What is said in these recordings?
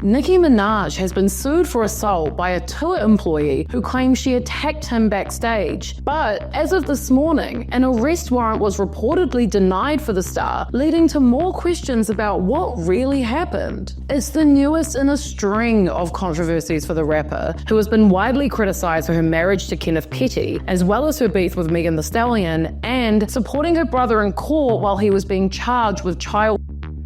Nicki Minaj has been sued for assault by a tour employee who claims she attacked him backstage. But as of this morning, an arrest warrant was reportedly denied for the star, leading to more questions about what really happened. It's the newest in a string of controversies for the rapper, who has been widely criticized for her marriage to Kenneth Petty, as well as her beef with Megan Thee Stallion, and supporting her brother in court while he was being charged with child.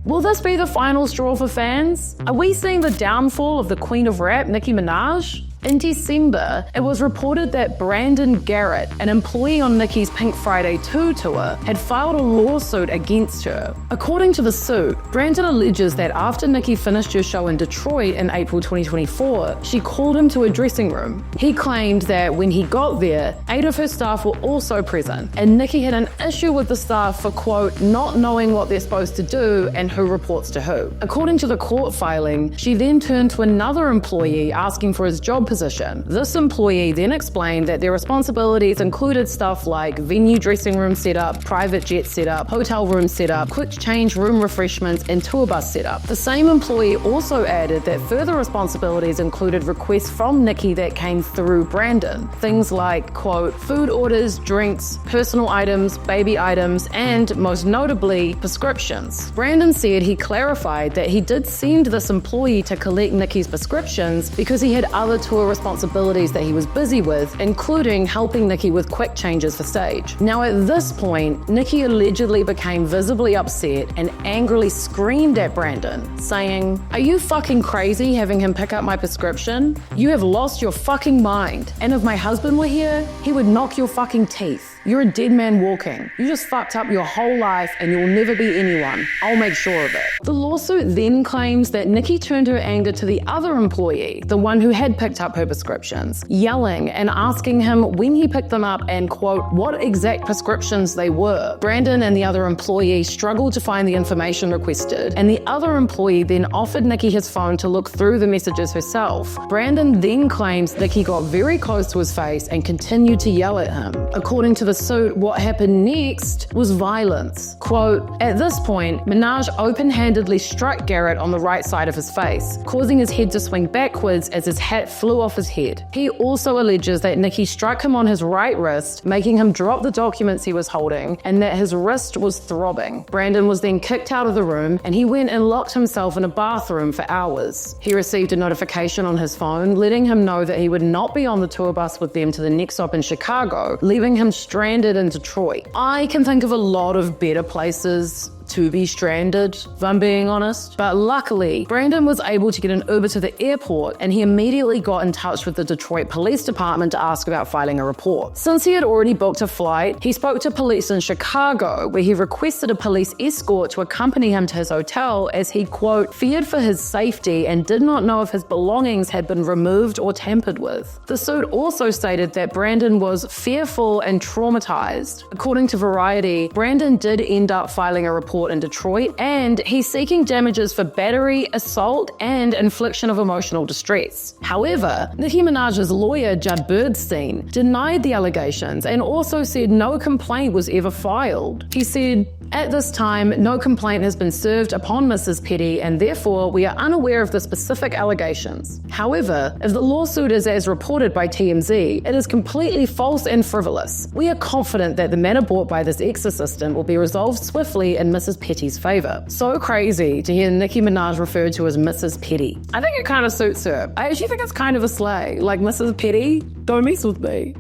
Will this be the final straw for fans? Are we seeing the downfall of the queen of rap, Nicki Minaj? In December, it was reported that Brandon Garrett, an employee on Nicki's Pink Friday 2 tour, had filed a lawsuit against her. According to the suit, Brandon alleges that after Nicki finished her show in Detroit in April 2024, she called him to a dressing room. He claimed that when he got there, 8 of her staff were also present, and Nicki had an issue with the staff for, quote, not knowing what they're supposed to do and who reports to who. According to the court filing, she then turned to another employee asking for his job position. This employee then explained that their responsibilities included stuff like venue dressing room setup, private jet setup, hotel room setup, quick change room refreshments, and tour bus setup. The same employee also added that further responsibilities included requests from Nicki that came through Brandon. Things like, quote, food orders, drinks, personal items, baby items, and most notably, prescriptions. Brandon said he clarified that he did send this employee to collect Nicki's prescriptions because he had other tour responsibilities that he was busy with, including helping Nicki with quick changes for stage. Now at this point, Nicki allegedly became visibly upset and angrily screamed at Brandon, saying, "Are you fucking crazy having him pick up my prescription? You have lost your fucking mind. And if my husband were here, he would knock your fucking teeth. You're a dead man walking. You just fucked up your whole life and you'll never be anyone. I'll make sure of it." The lawsuit then claims that Nicki turned her anger to the other employee, the one who had picked up her prescriptions, yelling and asking him when he picked them up and, quote, what exact prescriptions they were. Brandon and the other employee struggled to find the information requested, and the other employee then offered Nicki his phone to look through the messages herself. Brandon then claims Nicki got very close to his face and continued to yell at him. According to the suit, what happened next was violence. Quote, at this point, Minaj open-handedly struck Garrett on the right side of his face, causing his head to swing backwards as his hat flew off his head. He also alleges that Nicki struck him on his right wrist, making him drop the documents he was holding, and that his wrist was throbbing. Brandon was then kicked out of the room, and he went and locked himself in a bathroom for hours. He received a notification on his phone, letting him know that he would not be on the tour bus with them to the next stop in Chicago, leaving him stranded in Detroit. I can think of a lot of better places to be stranded, if I'm being honest. But luckily, Brandon was able to get an Uber to the airport, and he immediately got in touch with the Detroit Police Department to ask about filing a report. Since he had already booked a flight, he spoke to police in Chicago, where he requested a police escort to accompany him to his hotel as he, quote, feared for his safety and did not know if his belongings had been removed or tampered with. The suit also stated that Brandon was fearful and traumatized. According to Variety, Brandon did end up filing a report in Detroit, and he's seeking damages for battery, assault, and infliction of emotional distress. However, Nicki Minaj's lawyer, Judd Birdstein, denied the allegations and also said no complaint was ever filed. He said, at this time, no complaint has been served upon Mrs. Petty, and therefore we are unaware of the specific allegations. However, if the lawsuit is as reported by TMZ, it is completely false and frivolous. We are confident that the matter brought by this ex-assistant will be resolved swiftly in Mrs. Petty's favor. So crazy to hear Nicki Minaj referred to as Mrs. Petty. I think it kind of suits her. I actually think it's kind of a slay. Like, Mrs. Petty, don't mess with me.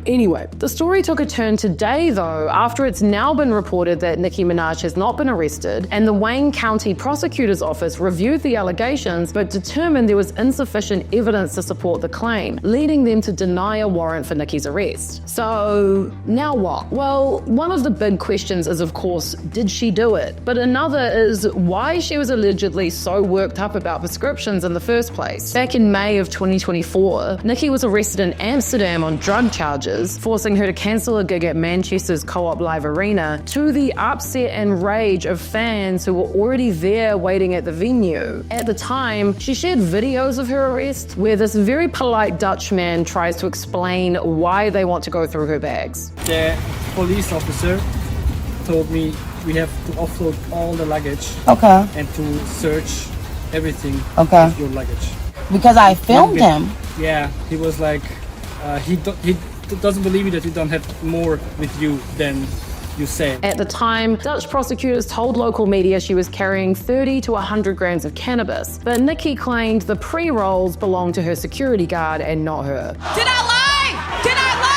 Anyway, the story took a turn today though, after it's now been reported that Nicki Minaj has not been arrested, and the Wayne County Prosecutor's Office reviewed the allegations but determined there was insufficient evidence to support the claim, leading them to deny a warrant for Nicki's arrest. So, now what? Well, one of the big questions is, of course, did she do it? But another is why she was allegedly so worked up about prescriptions in the first place. Back in May of 2024, Nicki was arrested in Amsterdam on drug charges, forcing her to cancel a gig at Manchester's Co-op Live Arena, to the upset and rage of fans who were already there waiting at the venue. At the time, she shared videos of her arrest where this very polite Dutch man tries to explain why they want to go through her bags. The police officer told me we have to offload all the luggage and to search everything Okay. of your luggage. Because I filmed him. Yeah, he was like, he doesn't believe that you don't have more with you than you say. At the time, Dutch prosecutors told local media she was carrying 30 to 100 grams of cannabis, but Nicki claimed the pre-rolls belonged to her security guard and not her. Did I lie? Did I lie?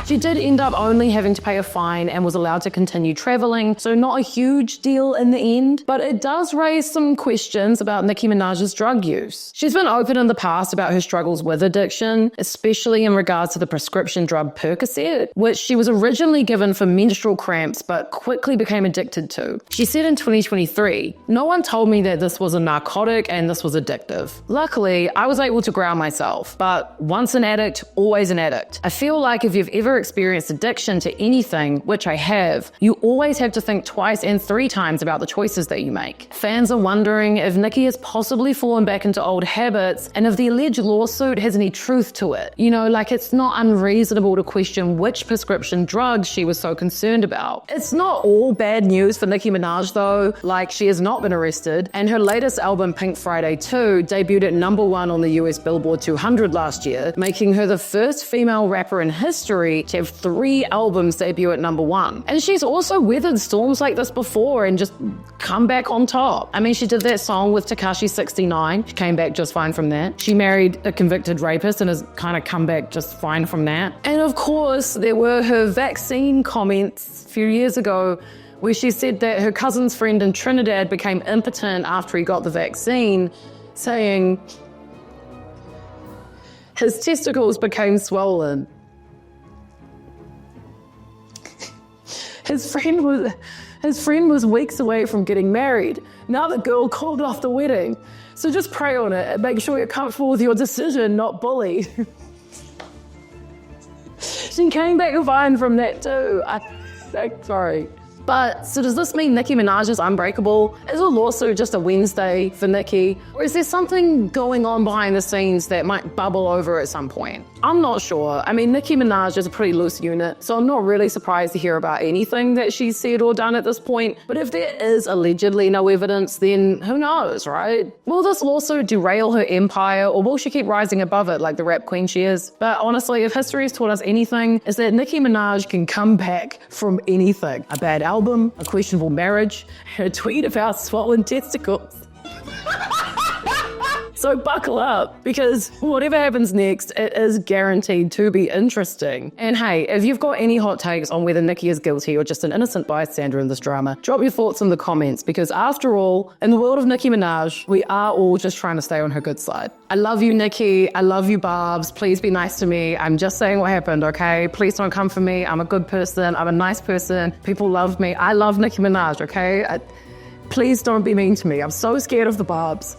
She did end up only having to pay a fine and was allowed to continue traveling, so not a huge deal in the end, but it does raise some questions about Nicki Minaj's drug use. She's been open in the past about her struggles with addiction, especially in regards to the prescription drug Percocet, which she was originally given for menstrual cramps but quickly became addicted to. She said in 2023, "No one told me that this was a narcotic and this was addictive. Luckily, I was able to ground myself, but once an addict, always an addict. I feel like if you've ever experienced addiction to anything, which I have, you always have to think twice and 3 times about the choices that you make." Fans are wondering if Nicki has possibly fallen back into old habits and if the alleged lawsuit has any truth to it. You know, like it's not unreasonable to question which prescription drugs she was so concerned about. It's not all bad news for Nicki Minaj though, like she has not been arrested, and her latest album Pink Friday 2 debuted at #1 on the US Billboard 200 last year, making her the first female rapper in history to have 3 albums debut at #1. And she's also weathered storms like this before and just come back on top. I mean, she did that song with Tekashi 69. She came back just fine from that. She married a convicted rapist and has kind of come back just fine from that. And of course, there were her vaccine comments a few years ago where she said that her cousin's friend in Trinidad became impotent after he got the vaccine, saying his testicles became swollen. His friend was weeks away from getting married. Now the girl called off the wedding. So just pray on it and make sure you're comfortable with your decision, not bully. She came back fine from that too. Sorry. But, so does this mean Nicki Minaj is unbreakable? Is a lawsuit just a Wednesday for Nicki? Or is there something going on behind the scenes that might bubble over at some point? I'm not sure. I mean, Nicki Minaj is a pretty loose unit, so I'm not really surprised to hear about anything that she's said or done at this point. But if there is allegedly no evidence, then who knows, right? Will this lawsuit derail her empire, or will she keep rising above it like the rap queen she is? But honestly, if history has taught us anything, is that Nicki Minaj can come back from anything. A bad album, a questionable marriage, and a tweet about swollen testicles. So buckle up, because whatever happens next, it is guaranteed to be interesting. And hey, if you've got any hot takes on whether Nicki is guilty or just an innocent bystander in this drama, drop your thoughts in the comments, because after all, in the world of Nicki Minaj, we are all just trying to stay on her good side. I love you, Nicki. I love you, Barbs. Please be nice to me. I'm just saying what happened, okay? Please don't come for me. I'm a good person. I'm a nice person. People love me. I love Nicki Minaj, okay? Please don't be mean to me. I'm so scared of the Barbs.